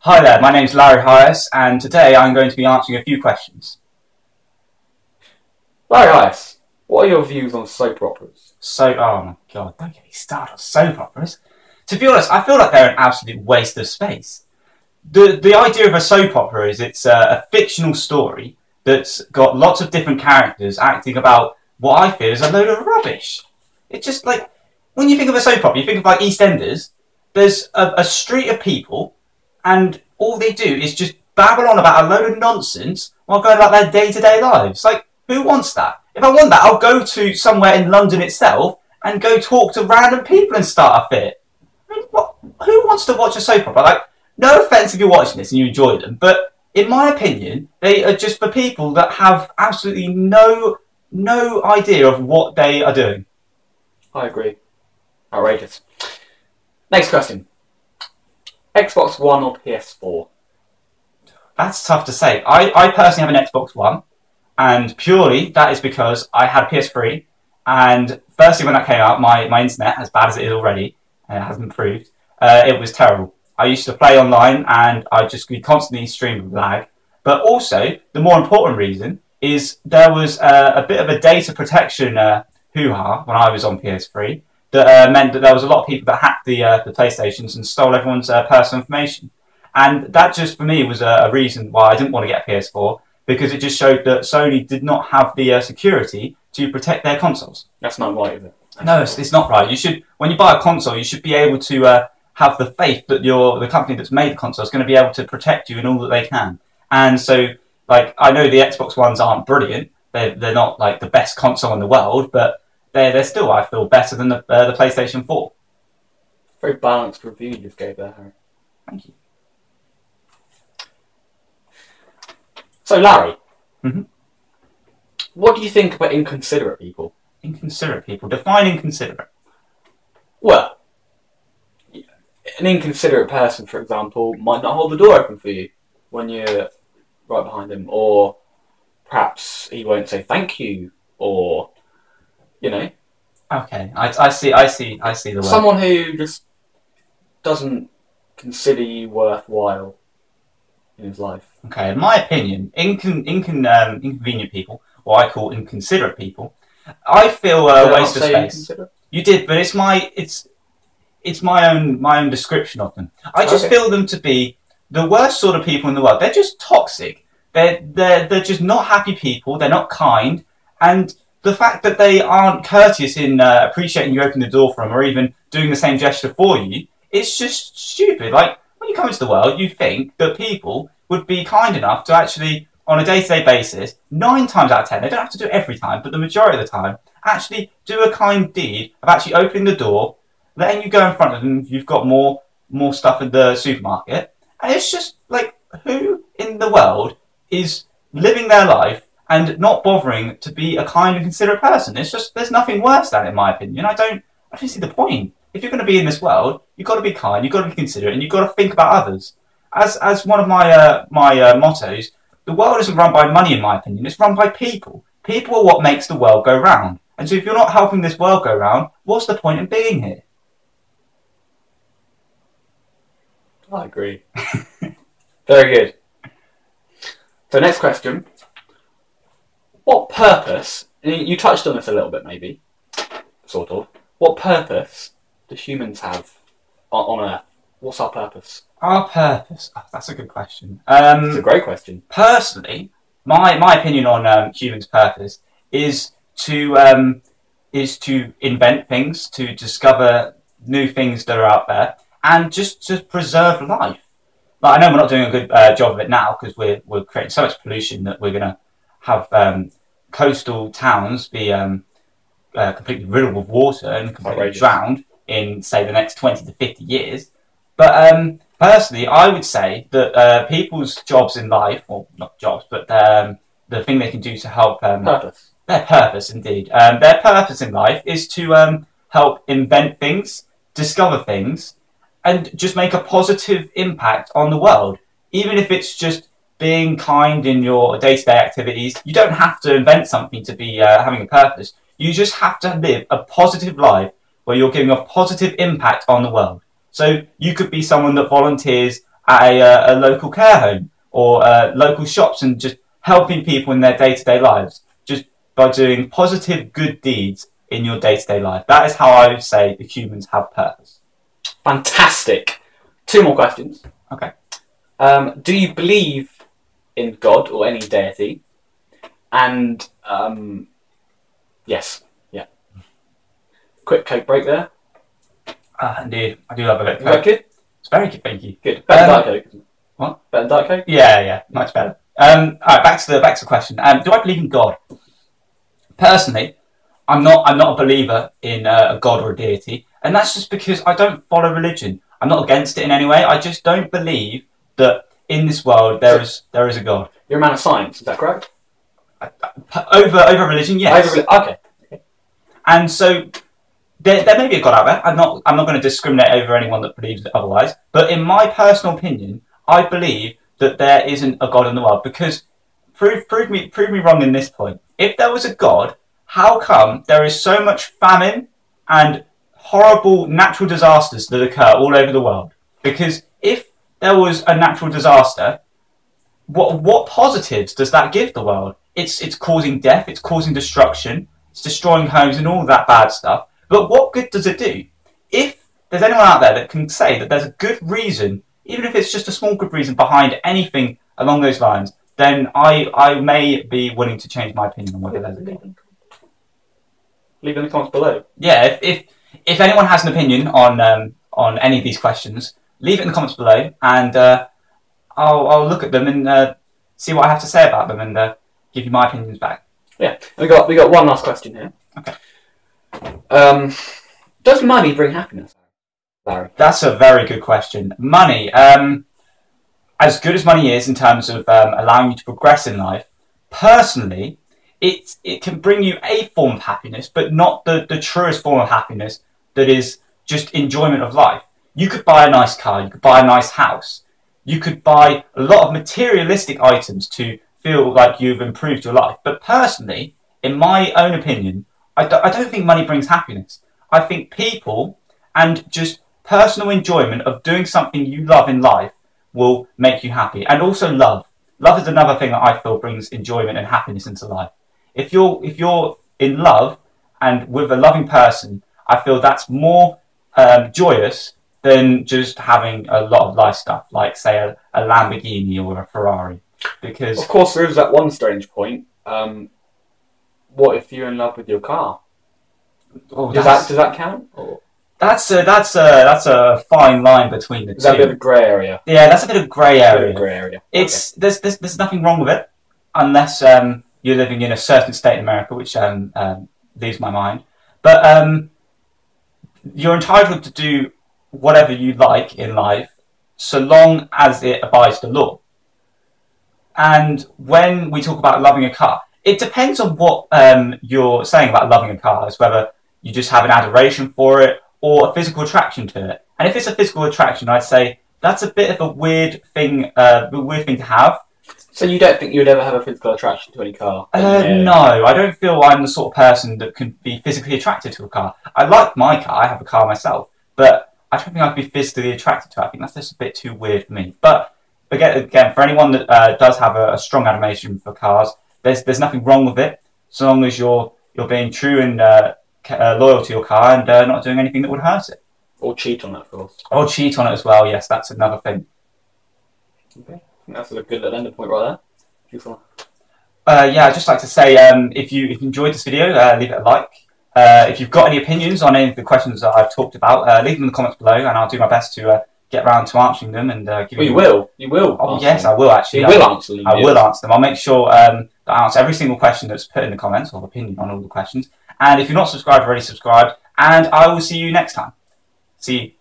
Hi there, my name's Larry Hyus, and today I'm going to be answering a few questions. Larry Hyus, what are your views on soap operas? Oh my god, don't get me started on soap operas. To be honest, I feel like they're an absolute waste of space. The idea of a soap opera is it's a fictional story that's got lots of different characters acting about what I feel is a load of rubbish. It's just like, when you think of a soap opera, you think of like EastEnders. There's a street of people, and all they do is just babble on about a load of nonsense while going about their day-to-day lives. Like, who wants that? If I want that, I'll go to somewhere in London itself and go talk to random people and start a fit. I mean, who wants to watch a soap opera? Like, no offence if you're watching this and you enjoy them, but in my opinion, they are just for people that have absolutely no idea of what they are doing. I agree. Outrageous. Next question. Xbox One or PS4? That's tough to say. I personally have an Xbox One, and purely that is because I had PS3, and firstly when that came out, my internet, as bad as it is already, and it hasn't improved, it was terrible. I used to play online, and I'd just be constantly streaming with lag. But also, the more important reason is there was a bit of a data protection hoo-ha when I was on PS3 that meant that there was a lot of people that hacked the PlayStations and stole everyone's personal information. And that just, for me, was a reason why I didn't want to get a PS4, because it just showed that Sony did not have the security to protect their consoles. That's not right, is it? No, it's not right. You should, when you buy a console, you should be able to have the faith that the company that's made the console is going to be able to protect you in all that they can. And so, like, I know the Xbox Ones aren't brilliant. They're not, like, the best console in the world, but they're still, I feel, better than the PlayStation 4. Very balanced review you just gave there, Harry. Thank you. So, Larry, what do you think about inconsiderate people? Inconsiderate people? Define inconsiderate. Well, an inconsiderate person, for example, might not hold the door open for you when you're right behind him, or perhaps he won't say thank you, or, you know. Okay, I see the word. Someone who just doesn't consider you worthwhile in his life. Okay, in my opinion, inconvenient people, what I call inconsiderate people, I feel a waste of space. You did, but it's my own description of them. I just feel them to be the worst sort of people in the world. They're just toxic. They're just not happy people. They're not kind, and the fact that they aren't courteous in appreciating you opening the door for them, or even doing the same gesture for you, it's just stupid. Like, when you come into the world, you think that people would be kind enough to actually, on a day-to-day basis, 9 times out of 10, they don't have to do it every time, but the majority of the time, actually do a kind deed of actually opening the door, letting you go in front of them if you've got more stuff in the supermarket. And it's just like, who in the world is living their life and not bothering to be a kind and considerate person? It's just, there's nothing worse than it, in my opinion. I don't see the point. If you're going to be in this world, you've got to be kind, you've got to be considerate, and you've got to think about others. As one of my mottos, the world isn't run by money, in my opinion. It's run by people. People are what makes the world go round. And so if you're not helping this world go round, what's the point in being here? I agree. Very good. So next question. What purpose, you touched on this a little bit maybe, sort of, what purpose do humans have on Earth? What's our purpose? Our purpose? Oh, that's a good question. It's a great question. Personally, my opinion on humans' purpose is to invent things, to discover new things that are out there, and just to preserve life. Like, I know we're not doing a good job of it now because we're creating so much pollution that we're going to have coastal towns be completely riddled with water and completely drowned in, say, the next 20 to 50 years. But personally, I would say that people's jobs in life, or not jobs, but the thing they can do to help purpose. Their purpose, indeed. Their purpose in life is to help invent things, discover things, and just make a positive impact on the world. Even if it's just being kind in your day-to-day activities, you don't have to invent something to be having a purpose. You just have to live a positive life where you're giving a positive impact on the world. So you could be someone that volunteers at a local care home or local shops and just helping people in their day-to-day lives, just by doing positive, good deeds in your day-to-day life. That is how I would say that humans have purpose. Fantastic. 2 more questions. Okay. Do you believe in God or any deity? And yes, yeah. Quick Coke break there. Indeed, I do love a bit of Is that Coke. good? It's very good, thank you. Good. Better than Diet Coke, isn't it? What? Better than Diet Coke? Yeah, much better. All right, back to the question. Do I believe in God? Personally, I'm not a believer in a God or a deity, and that's just because I don't follow religion. I'm not against it in any way. I just don't believe that in this world there is a God. You're a man of science, is that correct? Over religion, yes. Okay. And so there may be a God out there. I'm not going to discriminate over anyone that believes otherwise. But in my personal opinion, I believe that there isn't a God in the world, because prove me wrong in this point. If there was a God, how come there is so much famine and horrible natural disasters that occur all over the world? Because if there was a natural disaster, what positives does that give the world? It's causing death, it's causing destruction, it's destroying homes and all that bad stuff. But what good does it do? If there's anyone out there that can say that there's a good reason, even if it's just a small good reason behind anything along those lines, then I may be willing to change my opinion on whether there's a God. Leave in the comments below. Yeah, if anyone has an opinion on any of these questions, leave it in the comments below, and I'll look at them and see what I have to say about them and give you my opinions back. Yeah, we got one last question here. Okay. Does money bring happiness, Larry? That's a very good question. Money, as good as money is in terms of allowing you to progress in life, personally, it can bring you a form of happiness, but not the truest form of happiness that is just enjoyment of life. You could buy a nice car, you could buy a nice house, you could buy a lot of materialistic items to feel like you've improved your life. But personally, in my own opinion, I don't think money brings happiness. I think people and just personal enjoyment of doing something you love in life will make you happy. And also love. Love is another thing that I feel brings enjoyment and happiness into life. If you're in love and with a loving person, I feel that's more joyous than just having a lot of life stuff, like say a Lamborghini or a Ferrari. Because of course there is that one strange point. What if you're in love with your car? Oh, does that count? Or? That's a fine line between the two. Is that a bit of a grey area? Yeah, that's a bit of grey area. It's okay. There's nothing wrong with it, unless you're living in a certain state in America, which leaves my mind. But you're entitled to do whatever you like in life, so long as it abides the law. And when we talk about loving a car, it depends on what you're saying about loving a car, as whether you just have an adoration for it or a physical attraction to it. And if it's a physical attraction, I'd say that's a bit of a weird thing to have. So you don't think you would ever have a physical attraction to any car? No, I don't feel I'm the sort of person that can be physically attracted to a car. I like my car, I have a car myself, but I don't think I'd be physically attracted to it. I think that's just a bit too weird for me. But again, for anyone that does have a strong admiration for cars, there's nothing wrong with it, so long as you're being true and loyal to your car and not doing anything that would hurt it. Or cheat on it, of course. Or cheat on it as well, yes, that's another thing. Okay, that's a good little end point right there. Yeah, I'd just like to say, if you enjoyed this video, leave it a like. If you've got any opinions on any of the questions that I've talked about, leave them in the comments below, and I'll do my best to get around to answering them and give you. You will. Oh, yes, I will actually. You will answer them. I will answer them. I'll make sure that I answer every single question that's put in the comments, or opinion on all the questions. And if you're not subscribed, already subscribed. And I will see you next time. See you.